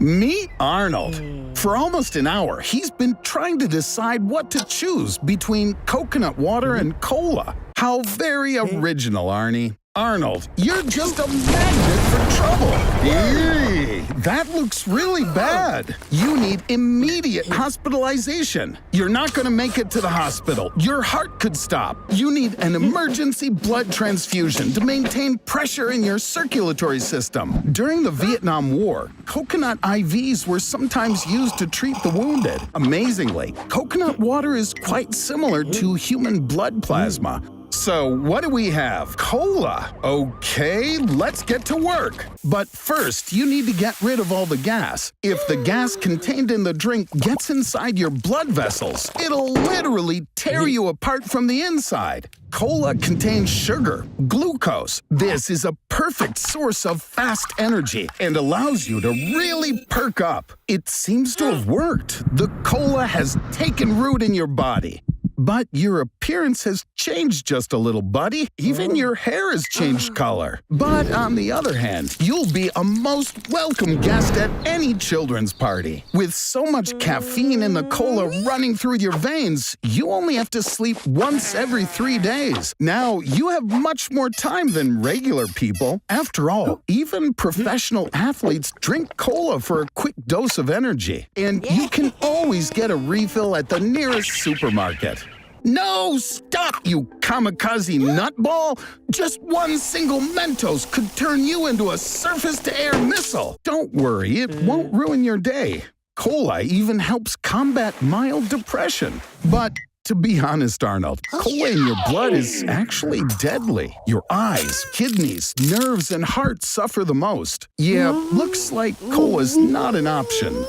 Meet Arnold. For almost an hour, he's been trying to decide what to choose between coconut water and cola. How very original, Arnie. Arnold, you're just a magnet for trouble. Eee, that looks really bad. You need immediate hospitalization. You're not going to make it to the hospital. Your heart could stop. You need an emergency blood transfusion to maintain pressure in your circulatory system. During the Vietnam War, coconut IVs were sometimes used to treat the wounded. Amazingly, coconut water is quite similar to human blood plasma. So what do we have? Cola. Okay, let's get to work. But first, you need to get rid of all the gas. If the gas contained in the drink gets inside your blood vessels, it'll literally tear you apart from the inside. Cola contains sugar, glucose. This is a perfect source of fast energy and allows you to really perk up. It seems to have worked. The cola has taken root in your body. But your appearance has changed just a little, buddy. Even your hair has changed color. But on the other hand, you'll be a most welcome guest at any children's party. With so much caffeine in the cola running through your veins, you only have to sleep once every 3 days. Now, you have much more time than regular people. After all, even professional athletes drink cola for a quick dose of energy. And you can always get a refill at the nearest supermarket. No, stop, you kamikaze nutball! Just one single Mentos could turn you into a surface-to-air missile. Don't worry, it won't ruin your day. Cola even helps combat mild depression. But to be honest, Arnold, cola in your blood is actually deadly. Your eyes, kidneys, nerves, and heart suffer the most. Yeah, looks like cola's not an option.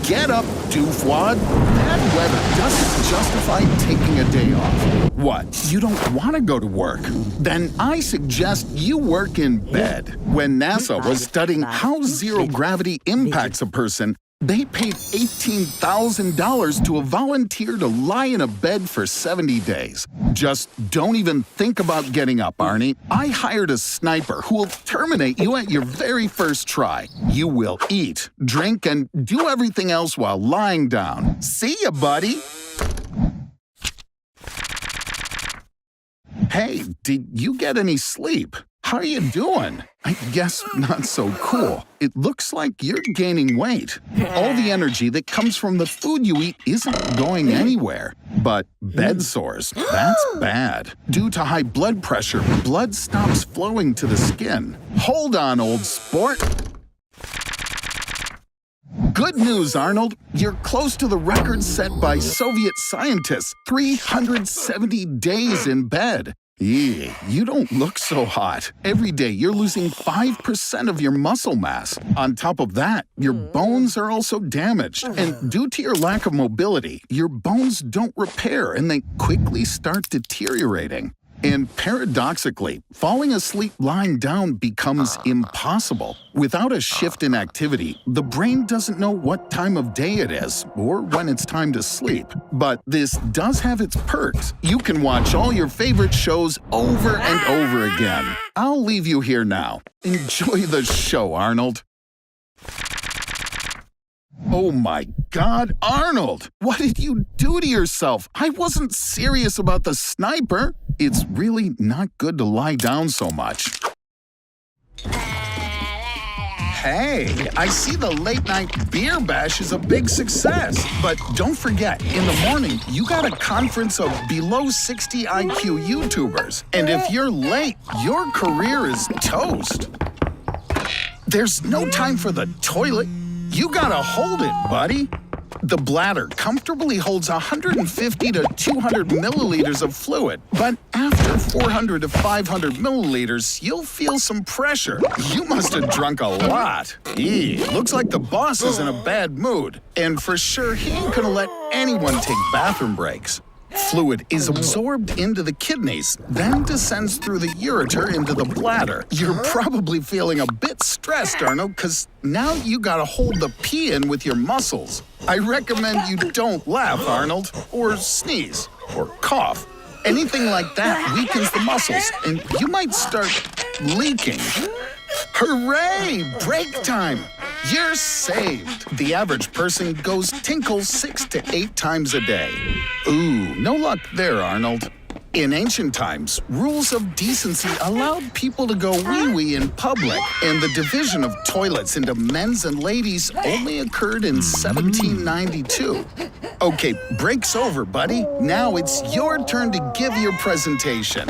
Get up, doofwad. Bad weather doesn't justify taking a day off. What, you don't want to go to work? Then I suggest you work in bed. When NASA was studying how zero gravity impacts a person, they paid $18,000 to a volunteer to lie in a bed for 70 days. Just don't even think about getting up, Arnie. I hired a sniper who will terminate you at your very first try. You will eat, drink, and do everything else while lying down. See ya, buddy. Hey, did you get any sleep? How are you doing? I guess not so cool. It looks like you're gaining weight. All the energy that comes from the food you eat isn't going anywhere. But bed sores, that's bad. Due to high blood pressure, blood stops flowing to the skin. Hold on, old sport. Good news, Arnold. You're close to the record set by Soviet scientists, 370 days in bed. Eee, you don't look so hot. Every day you're losing 5% of your muscle mass. On top of that, your bones are also damaged. And due to your lack of mobility, your bones don't repair and they quickly start deteriorating. And paradoxically, falling asleep lying down becomes impossible. Without a shift in activity, the brain doesn't know what time of day it is or when it's time to sleep. But this does have its perks. You can watch all your favorite shows over and over again. I'll leave you here now. Enjoy the show, Arnold. Oh my God, Arnold! What did you do to yourself? I wasn't serious about the sniper. It's really not good to lie down so much. Hey, I see the late-night beer bash is a big success. But don't forget, in the morning, you got a conference of below 60 IQ YouTubers. And if you're late, your career is toast. There's no time for the toilet. You gotta hold it, buddy. The bladder comfortably holds 150 to 200 milliliters of fluid, but after 400 to 500 milliliters, you'll feel some pressure. You must have drunk a lot. Looks like the boss is in a bad mood, and for sure he ain't gonna let anyone take bathroom breaks. Fluid is absorbed into the kidneys, then descends through the ureter into the bladder. You're probably feeling a bit stressed, Arnold, because now you gotta hold the pee in with your muscles. I recommend you don't laugh, Arnold, or sneeze, or cough. Anything like that weakens the muscles, and you might start leaking. Hooray! Break time! you're saved. The average person goes tinkle 6 to 8 times a day. Ooh, no luck there, Arnold. In ancient times, rules of decency allowed people to go wee-wee in public, and the division of toilets into men's and ladies only occurred in 1792. Okay, break's over, buddy. Now it's your turn to give your presentation.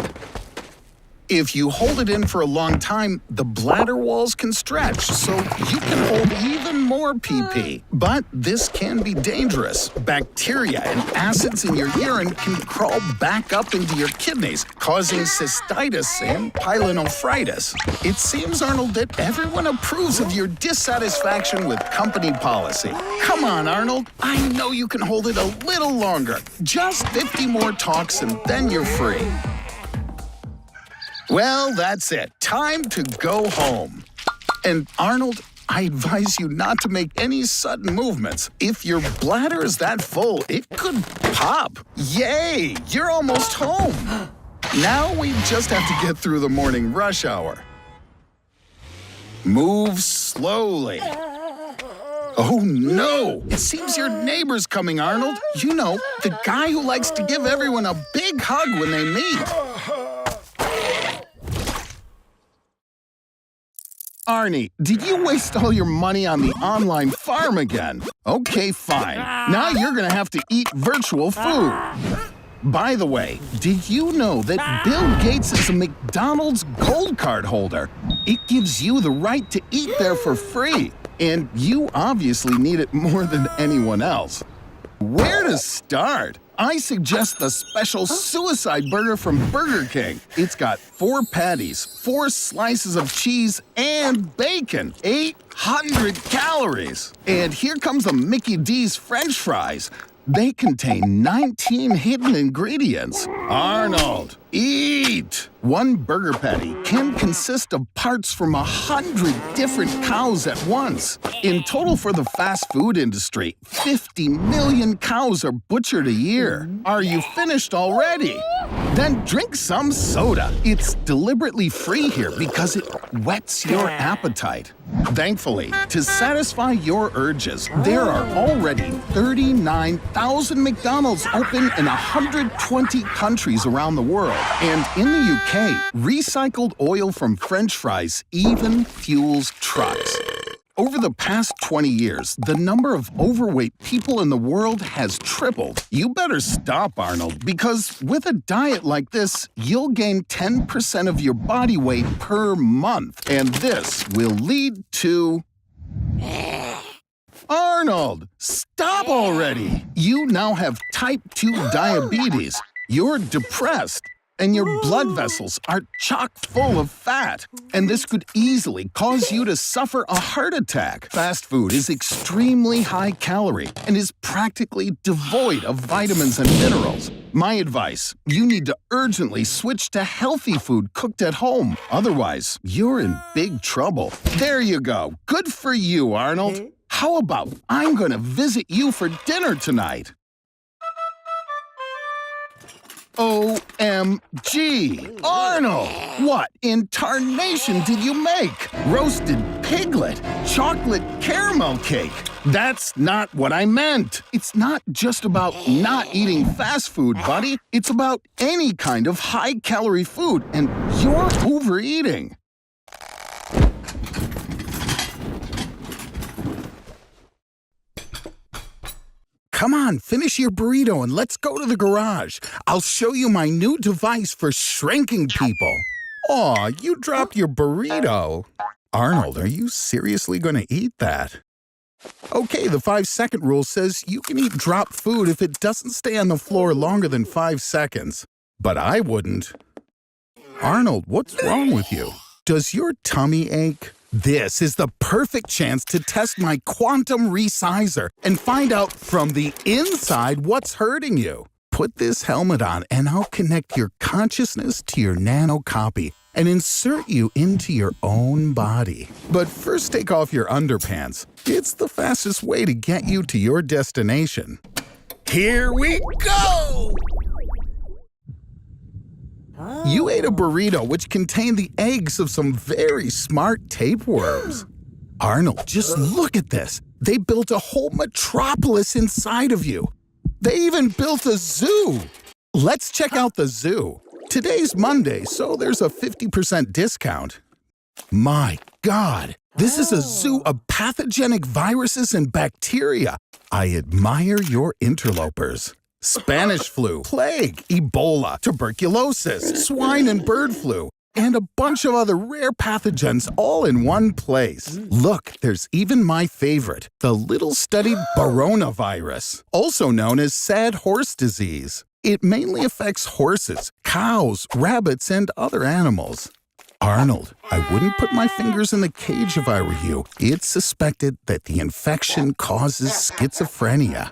If you hold it in for a long time, the bladder walls can stretch, so you can hold even more pee-pee. But this can be dangerous. Bacteria and acids in your urine can crawl back up into your kidneys, causing cystitis and pyelonephritis. It seems, Arnold, that everyone approves of your dissatisfaction with company policy. Come on, Arnold. I know you can hold it a little longer. Just 50 more talks and then you're free. Well, that's it. Time to go home. And Arnold, I advise you not to make any sudden movements. If your bladder is that full, it could pop. Yay! You're almost home. Now we just have to get through the morning rush hour. Move slowly. Oh no! It seems your neighbor's coming, Arnold. You know, the guy who likes to give everyone a big hug when they meet. Arnie, did you waste all your money on the online farm again? Okay, fine. Now you're gonna have to eat virtual food. By the way, did you know that Bill Gates is a McDonald's Gold Card holder? It gives you the right to eat there for free. And you obviously need it more than anyone else. Where to start? I suggest the special suicide burger from Burger King. It's got 4 patties, 4 slices of cheese, and bacon. 800 calories. And here comes the Mickey D's French fries. They contain 19 hidden ingredients. Arnold, eat! 1 burger patty can consist of parts from 100 different cows at once. In total for the fast food industry, 50 million cows are butchered a year. Are you finished already? Then drink some soda. It's deliberately free here because it whets your appetite. Thankfully, to satisfy your urges, there are already 39,000 McDonald's open in 120 countries around the world. And in the UK, recycled oil from French fries even fuels trucks. Over the past 20 years, the number of overweight people in the world has tripled. You better stop, Arnold, because with a diet like this, you'll gain 10% of your body weight per month. And this will lead to... Arnold, stop already! You now have type 2 diabetes. You're depressed. And your blood vessels are chock full of fat. And this could easily cause you to suffer a heart attack. Fast food is extremely high calorie and is practically devoid of vitamins and minerals. My advice, you need to urgently switch to healthy food cooked at home. Otherwise, you're in big trouble. There you go. Good for you, Arnold. How about I'm gonna visit you for dinner tonight? OMG! Arnold! What in tarnation did you make? Roasted piglet? Chocolate caramel cake? That's not what I meant. It's not just about not eating fast food, buddy. It's about any kind of high-calorie food, and you're overeating. Come on, finish your burrito and let's go to the garage. I'll show you my new device for shrinking people. Aw, you dropped your burrito. Arnold, are you seriously going to eat that? Okay, the 5-second rule says you can eat dropped food if it doesn't stay on the floor longer than 5 seconds. But I wouldn't. Arnold, what's wrong with you? Does your tummy ache? This is the perfect chance to test my quantum resizer and find out from the inside what's hurting you. Put this helmet on and I'll connect your consciousness to your nano copy and insert you into your own body. But first take off your underpants. It's the fastest way to get you to your destination. Here we go! You ate a burrito which contained the eggs of some very smart tapeworms. Arnold, just look at this. They built a whole metropolis inside of you. They even built a zoo. Let's check out the zoo. Today's Monday, so there's a 50% discount. My God, this is a zoo of pathogenic viruses and bacteria. I admire your interlopers. Spanish flu, plague, Ebola, tuberculosis, swine and bird flu, and a bunch of other rare pathogens all in one place. Look, there's even my favorite, the little-studied Boronavirus, also known as sad horse disease. It mainly affects horses, cows, rabbits, and other animals. Arnold, I wouldn't put my fingers in the cage if I were you. It's suspected that the infection causes schizophrenia.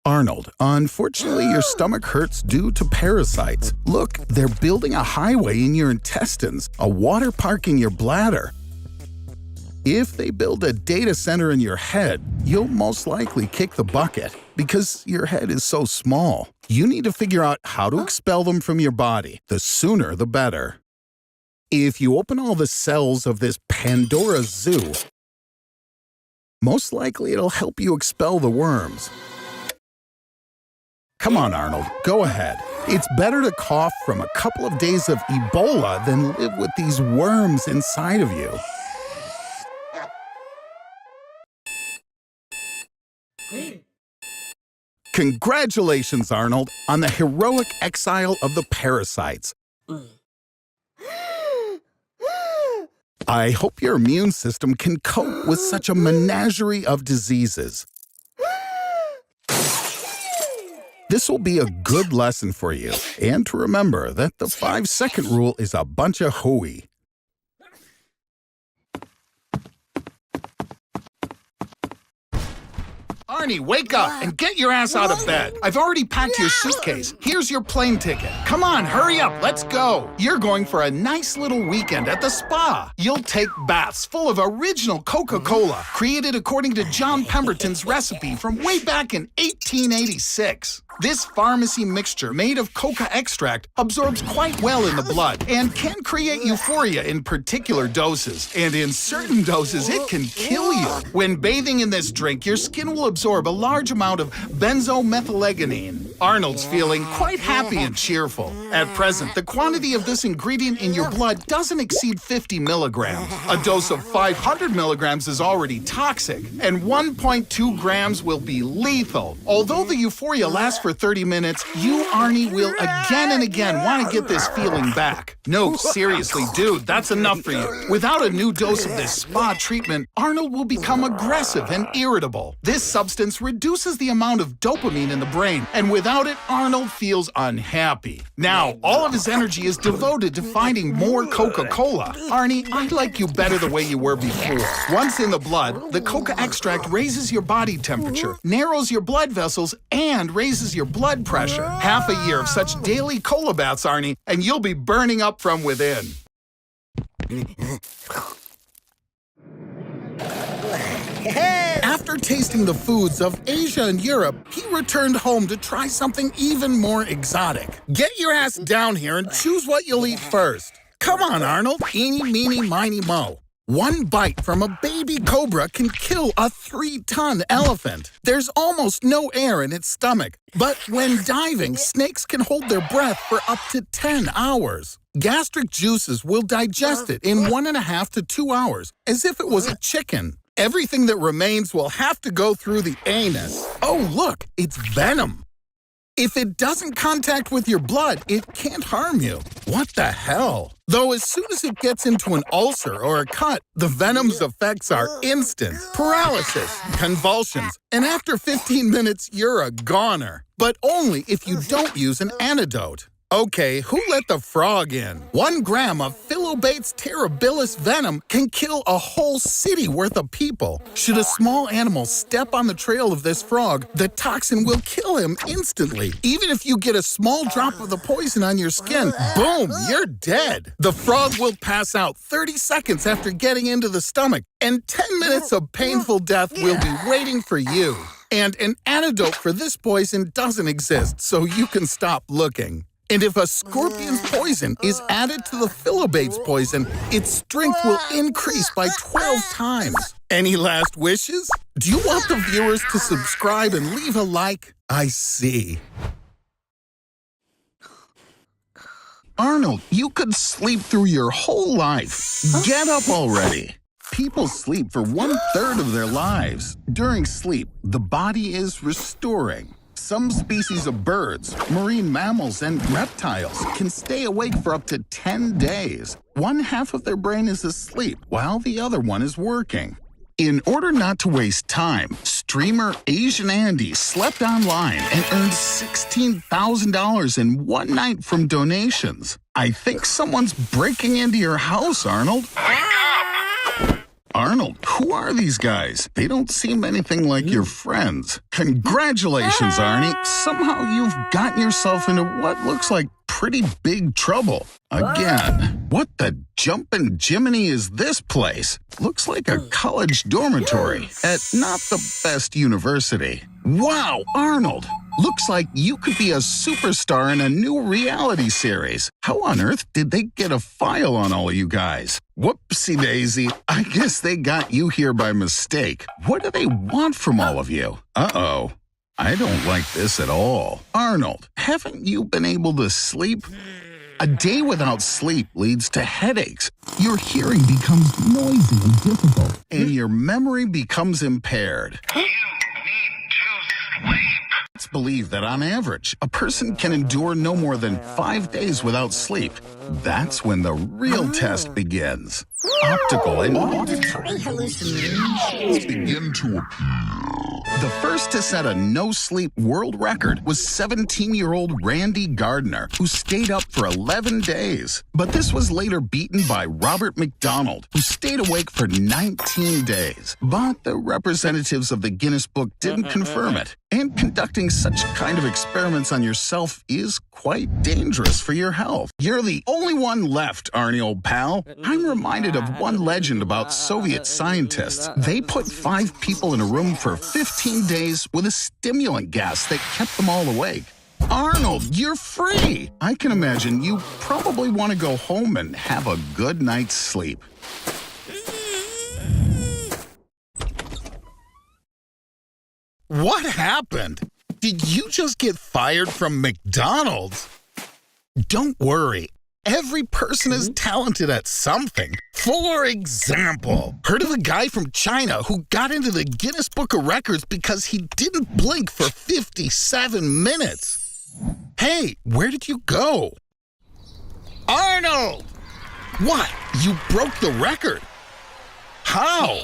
Arnold, unfortunately your stomach hurts due to parasites. Look, they're building a highway in your intestines, a water park in your bladder. If they build a data center in your head, you'll most likely kick the bucket because your head is so small. You need to figure out how to expel them from your body. The sooner, the better. If you open all the cells of this Pandora zoo, most likely it'll help you expel the worms. Come on, Arnold, go ahead. It's better to cough from a couple of days of Ebola than live with these worms inside of you. Congratulations, Arnold, on the heroic exile of the parasites. I hope your immune system can cope with such a menagerie of diseases. This will be a good lesson for you, and to remember that the 5-second rule is a bunch of hooey. Arnie, wake up and get your ass out of bed. I've already packed your suitcase. Here's your plane ticket. Come on, hurry up, let's go. You're going for a nice little weekend at the spa. You'll take baths full of original Coca-Cola, created according to John Pemberton's recipe from way back in 1886. This pharmacy mixture made of coca extract absorbs quite well in the blood and can create euphoria in particular doses. And in certain doses, it can kill you. When bathing in this drink, your skin will absorb a large amount of benzomethylagonine. Arnold's feeling quite happy and cheerful. At present, the quantity of this ingredient in your blood doesn't exceed 50 milligrams. A dose of 500 milligrams is already toxic, and 1.2 grams will be lethal. Although the euphoria lasts for 30 minutes, you, Arnie, will again and again want to get this feeling back. No, seriously, dude, that's enough for you. Without a new dose of this spa treatment, Arnold will become aggressive and irritable. This substance reduces the amount of dopamine in the brain, and without it, Arnold feels unhappy. Now, all of his energy is devoted to finding more Coca-Cola. Arnie, I like you better the way you were before. Once in the blood, the coca extract raises your body temperature, narrows your blood vessels, and raises your blood pressure. Half a year of such daily cola baths, Arnie, and you'll be burning up from within. After tasting the foods of Asia and Europe, he returned home to try something even more exotic. Get your ass down here and choose what you'll eat first. Come on, Arnold. Eeny, meeny, miny, mo. One bite from a baby cobra can kill a 3-ton elephant. There's almost no air in its stomach, but when diving, snakes can hold their breath for up to 10 hours. Gastric juices will digest it in 1.5 to 2 hours, as if it was a chicken. Everything that remains will have to go through the anus. Oh, look, it's venom. If it doesn't contact with your blood, it can't harm you. What the hell? Though as soon as it gets into an ulcer or a cut, the venom's effects are instant. Paralysis, convulsions, and after 15 minutes, you're a goner. But only if you don't use an antidote. Okay, who let the frog in? 1 gram of Philobates terribilis venom can kill a whole city worth of people. Should a small animal step on the trail of this frog, the toxin will kill him instantly. Even if you get a small drop of the poison on your skin, boom, you're dead. The frog will pass out 30 seconds after getting into the stomach, and 10 minutes of painful death will be waiting for you. And an antidote for this poison doesn't exist, so you can stop looking. And if a scorpion's poison is added to the Philobates poison, its strength will increase by 12 times. Any last wishes? Do you want the viewers to subscribe and leave a like? I see. Arnold, you could sleep through your whole life. Get up already. People sleep for 1/3 of their lives. During sleep, the body is restoring. Some species of birds, marine mammals, and reptiles can stay awake for up to 10 days. One half of their brain is asleep while the other one is working. In order not to waste time, streamer Asian Andy slept online and earned $16,000 in one night from donations. I think someone's breaking into your house, Arnold. Arnold, who are these guys? They don't seem anything like your friends. Congratulations, Arnie. Somehow you've gotten yourself into what looks like pretty big trouble. Again, what the jumpin' Jiminy is this place? Looks like a college dormitory at not the best university. Wow, Arnold! Looks like you could be a superstar in a new reality series. How on earth did they get a file on all of you guys? Whoopsie daisy, I guess they got you here by mistake. What do they want from all of you? Uh-oh, I don't like this at all. Arnold, haven't you been able to sleep? A day without sleep leads to headaches. Your hearing becomes noisy and difficult, and your memory becomes impaired. It's believed that on average, a person can endure no more than 5 days without sleep. That's when the real test begins. Optical and auditory hallucinations begin to appear. The first to set a no-sleep world record was 17-year-old Randy Gardner, who stayed up for 11 days. But this was later beaten by Robert McDonald, who stayed awake for 19 days. But the representatives of the Guinness Book didn't confirm it. And conducting such kind of experiments on yourself is quite dangerous for your health. You're the only one left, Arnie, old pal. I'm reminded of one legend about Soviet scientists. They put 5 people in a room for 15 days with a stimulant gas that kept them all awake. Arnold, you're free! I can imagine you probably want to go home and have a good night's sleep. What happened? Did you just get fired from McDonald's? Don't worry. Every person is talented at something. For example, heard of a guy from China who got into the Guinness Book of Records because he didn't blink for 57 minutes. Hey, where did you go? Arnold! What? You broke the record? How?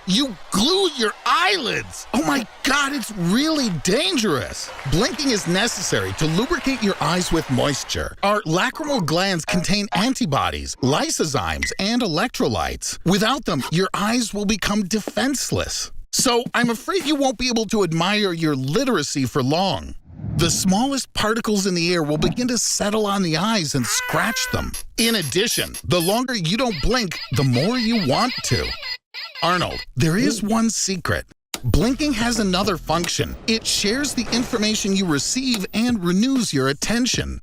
You glued your eyelids! Oh my God, it's really dangerous! Blinking is necessary to lubricate your eyes with moisture. Our lacrimal glands contain antibodies, lysozymes, and electrolytes. Without them, your eyes will become defenseless. So I'm afraid you won't be able to admire your literacy for long. The smallest particles in the air will begin to settle on the eyes and scratch them. In addition, the longer you don't blink, the more you want to. Arnold, there is one secret. Blinking has another function. It shares the information you receive and renews your attention.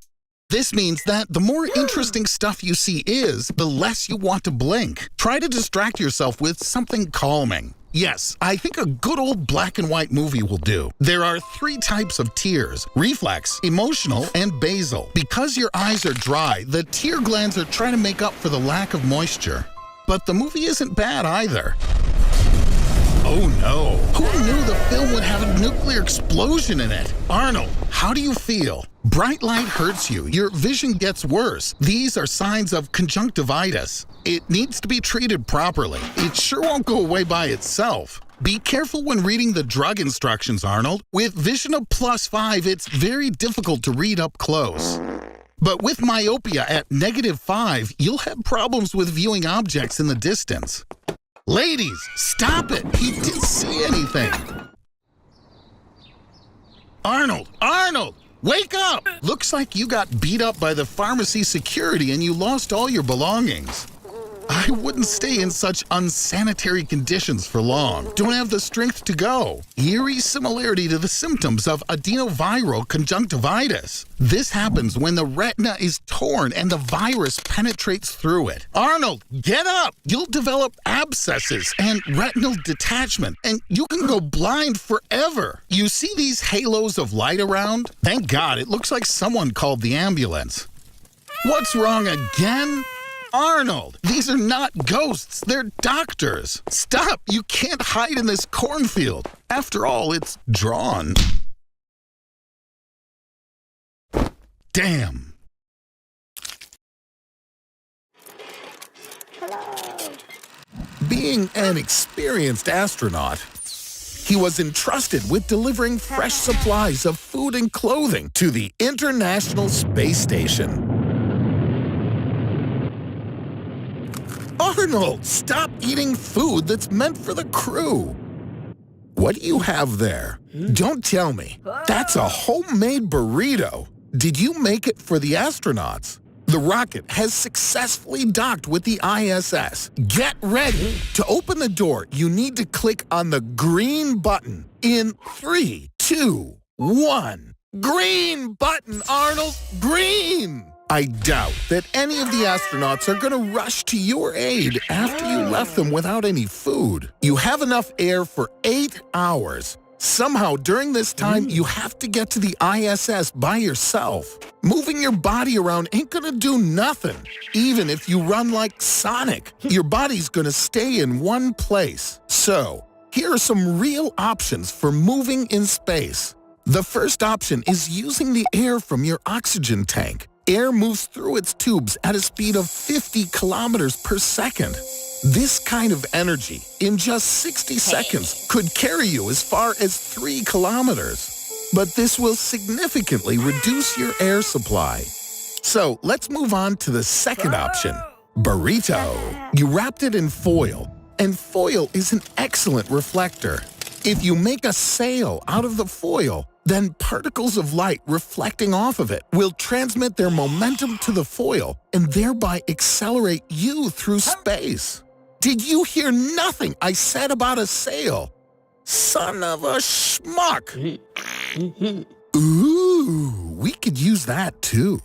This means that the more interesting stuff you see is, the less you want to blink. Try to distract yourself with something calming. Yes, I think a good old black and white movie will do. There are 3 types of tears: reflex, emotional, and basal. Because your eyes are dry, the tear glands are trying to make up for the lack of moisture. But the movie isn't bad either. Oh no, who knew the film would have a nuclear explosion in it? Arnold, how do you feel? Bright light hurts you, your vision gets worse. These are signs of conjunctivitis. It needs to be treated properly. It sure won't go away by itself. Be careful when reading the drug instructions, Arnold. With vision of +5, it's very difficult to read up close. But with myopia at -5, you'll have problems with viewing objects in the distance. Ladies, stop it! He didn't see anything! Arnold! Arnold! Wake up! Looks like you got beat up by the pharmacy security and you lost all your belongings. I wouldn't stay in such unsanitary conditions for long. Don't have the strength to go. Eerie similarity to the symptoms of adenoviral conjunctivitis. This happens when the retina is torn and the virus penetrates through it. Arnold, get up! You'll develop abscesses and retinal detachment, and you can go blind forever. You see these halos of light around? Thank God, it looks like someone called the ambulance. What's wrong again? Arnold, these are not ghosts, they're doctors. Stop, you can't hide in this cornfield. After all, it's drawn. Damn. Hello. Being an experienced astronaut, he was entrusted with delivering fresh supplies of food and clothing to the International Space Station. Arnold, stop eating food that's meant for the crew. What do you have there? Don't tell me. That's a homemade burrito. Did you make it for the astronauts? The rocket has successfully docked with the ISS. Get ready. To open the door, you need to click on the green button in 3, 2, 1. Green button, Arnold, green! I doubt that any of the astronauts are going to rush to your aid after you left them without any food. You have enough air for 8 hours. Somehow, during this time, you have to get to the ISS by yourself. Moving your body around ain't gonna do nothing. Even if you run like Sonic, your body's gonna stay in one place. So, here are some real options for moving in space. The first option is using the air from your oxygen tank. Air moves through its tubes at a speed of 50 kilometers per second. This kind of energy, in just 60 seconds, could carry you as far as 3 kilometers. But this will significantly reduce your air supply. So let's move on to the second option, burrito. You wrapped it in foil, and foil is an excellent reflector. If you make a sail out of the foil, then particles of light reflecting off of it will transmit their momentum to the foil and thereby accelerate you through space. Did you hear nothing I said about a sail? Son of a schmuck! Ooh, we could use that too.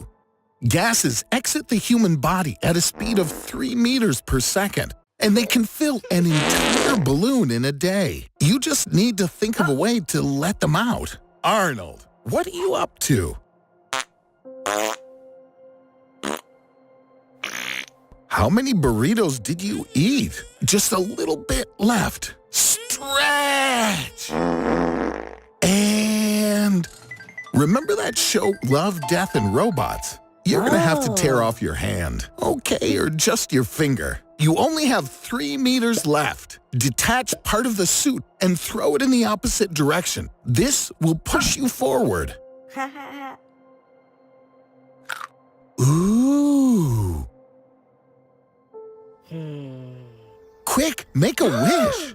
Gases exit the human body at a speed of 3 meters per second, and they can fill an entire balloon in a day. You just need to think of a way to let them out. Arnold, what are you up to? How many burritos did you eat? Just a little bit left. Stretch! And remember that show Love, Death, and Robots? You're gonna have to tear off your hand. Okay, or just your finger. You only have 3 meters left. Detach part of the suit and throw it in the opposite direction. This will push you forward. Ooh. Quick, make a wish.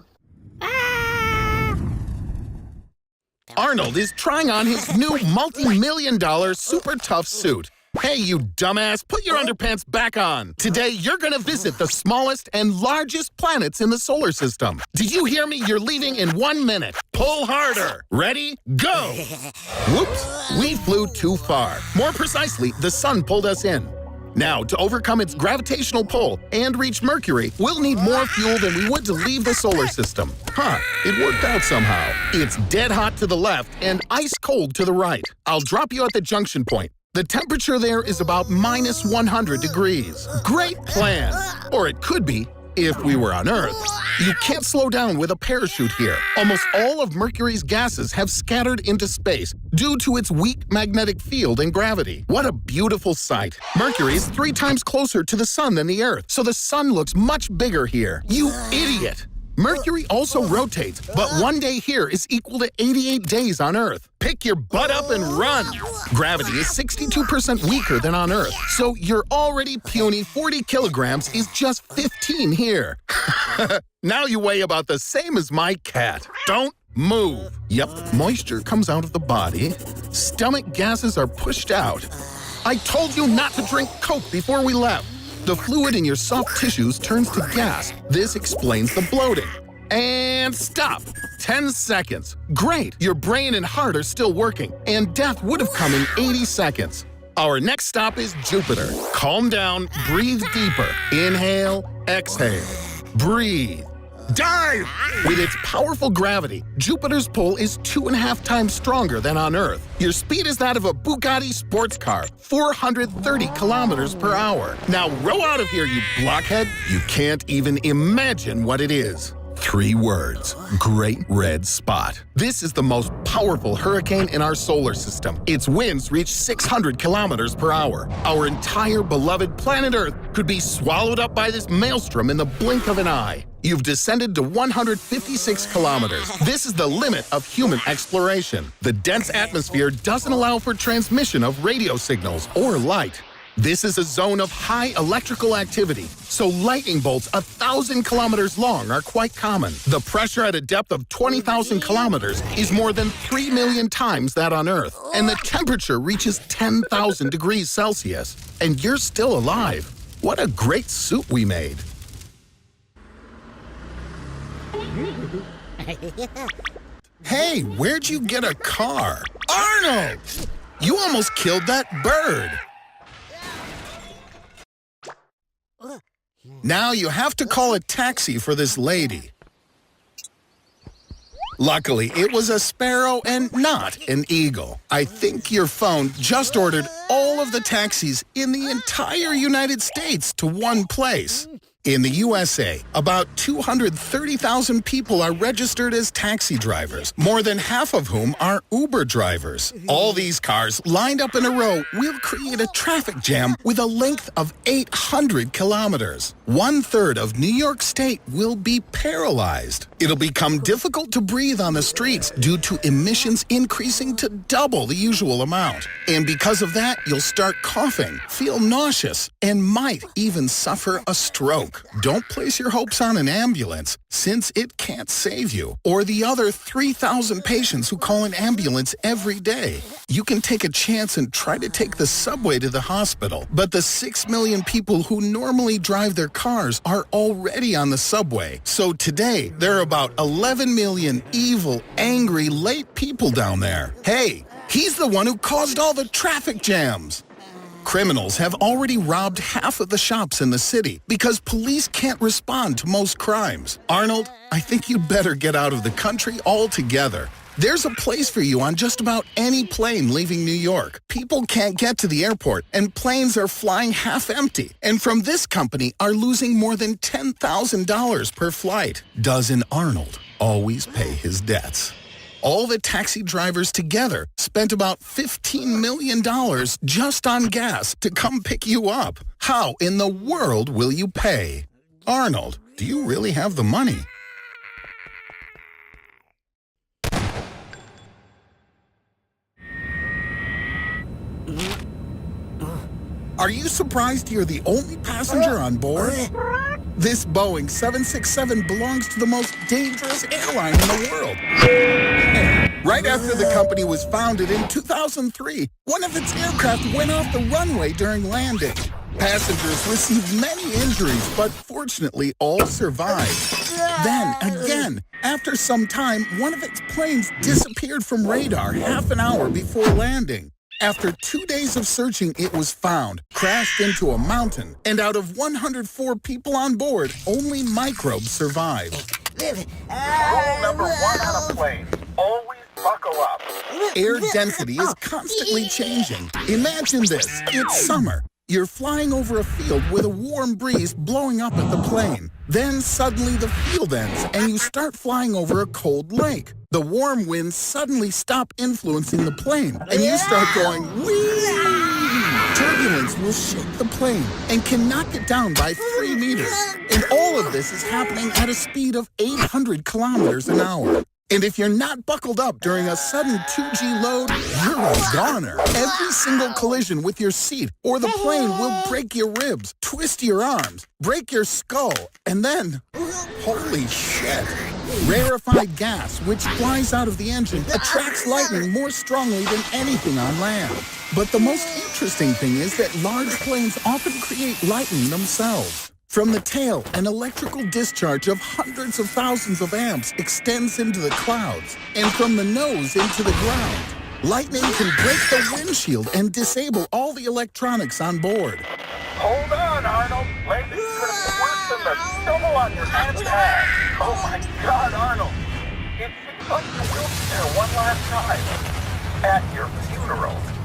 Arnold is trying on his new multi-million-dollar super tough suit. Hey, you dumbass, put your underpants back on. Today, you're gonna visit the smallest and largest planets in the solar system. Did you hear me? You're leaving in 1 minute. Pull harder. Ready? Go! Whoops, we flew too far. More precisely, the sun pulled us in. Now, to overcome its gravitational pull and reach Mercury, we'll need more fuel than we would to leave the solar system. Huh, it worked out somehow. It's dead hot to the left and ice cold to the right. I'll drop you at the junction point. The temperature there is about minus 100 degrees. Great plan. Or it could be, if we were on Earth. You can't slow down with a parachute here. Almost all of Mercury's gases have scattered into space due to its weak magnetic field and gravity. What a beautiful sight. Mercury is 3 times closer to the sun than the Earth, so the sun looks much bigger here. You idiot! Mercury also rotates, but 1 day here is equal to 88 days on Earth. Pick your butt up and run! Gravity is 62% weaker than on Earth, so your already puny 40 kilograms is just 15 here. Now you weigh about the same as my cat. Don't move. Yep, moisture comes out of the body. Stomach gases are pushed out. I told you not to drink Coke before we left. The fluid in your soft tissues turns to gas. This explains the bloating. And stop. 10 seconds. Great, your brain and heart are still working, and death would have come in 80 seconds. Our next stop is Jupiter. Calm down, breathe deeper. Inhale, exhale. Breathe. Dive! With its powerful gravity, Jupiter's pull is 2.5 times stronger than on Earth. Your speed is that of a Bugatti sports car, 430 kilometers per hour. Now row out of here, you blockhead. You can't even imagine what it is. 3 words. Great Red Spot. This is the most powerful hurricane in our solar system. Its winds reach 600 kilometers per hour. Our entire beloved planet Earth could be swallowed up by this maelstrom in the blink of an eye. You've descended to 156 kilometers. This is the limit of human exploration. The dense atmosphere doesn't allow for transmission of radio signals or light. This is a zone of high electrical activity, so lightning bolts 1,000 kilometers long are quite common. The pressure at a depth of 20,000 kilometers is more than 3 million times that on Earth, and the temperature reaches 10,000 degrees Celsius. And you're still alive. What a great suit we made. Hey, where'd you get a car? Arnold! You almost killed that bird. Now you have to call a taxi for this lady. Luckily, it was a sparrow and not an eagle. I think your phone just ordered all of the taxis in the entire United States to one place. In the USA, about 230,000 people are registered as taxi drivers, more than half of whom are Uber drivers. All these cars lined up in a row will create a traffic jam with a length of 800 kilometers. 1/3 of New York State will be paralyzed. It'll become difficult to breathe on the streets due to emissions increasing to double the usual amount. And because of that, you'll start coughing, feel nauseous, and might even suffer a stroke. Don't place your hopes on an ambulance, since it can't save you, or the other 3,000 patients who call an ambulance every day. You can take a chance and try to take the subway to the hospital, but the 6 million people who normally drive their cars are already on the subway. So today, there are about 11 million evil, angry, late people down there. Hey, he's the one who caused all the traffic jams. Criminals have already robbed half of the shops in the city because police can't respond to most crimes. Arnold, I think you'd better get out of the country altogether. There's a place for you on just about any plane leaving New York. People can't get to the airport, and planes are flying half empty. And from this company are losing more than $10,000 per flight. Doesn't Arnold always pay his debts? All the taxi drivers together spent about $15 million just on gas to come pick you up. How in the world will you pay? Arnold, do you really have the money? Are you surprised you're the only passenger on board? This Boeing 767 belongs to the most dangerous airline in the world. Right after the company was founded in 2003, one of its aircraft went off the runway during landing. Passengers received many injuries, but fortunately all survived. Then, again, after some time, one of its planes disappeared from radar half an hour before landing. After 2 days of searching, it was found, crashed into a mountain, and out of 104 people on board, only microbes survived. Rule number 1 on a plane, always buckle up. Air density is constantly changing. Imagine this, it's summer. You're flying over a field with a warm breeze blowing up at the plane. Then suddenly the field ends and you start flying over a cold lake. The warm winds suddenly stop influencing the plane and you start going whee! Turbulence will shake the plane and can knock it down by 3 meters. And all of this is happening at a speed of 800 kilometers an hour. And if you're not buckled up during a sudden 2G load, you're a goner. Every single collision with your seat or the plane will break your ribs, twist your arms, break your skull, and then, holy shit. Rarefied gas, which flies out of the engine, attracts lightning more strongly than anything on land. But the most interesting thing is that large planes often create lightning themselves. From the tail, an electrical discharge of hundreds of thousands of amps extends into the clouds, and from the nose into the ground. Lightning can break the windshield and disable all the electronics on board. Hold on, Arnold. Landing's gonna be worse than the stubble on your aunt's ass. Oh my God, Arnold. It's like the wheelchair one last time. At your funeral.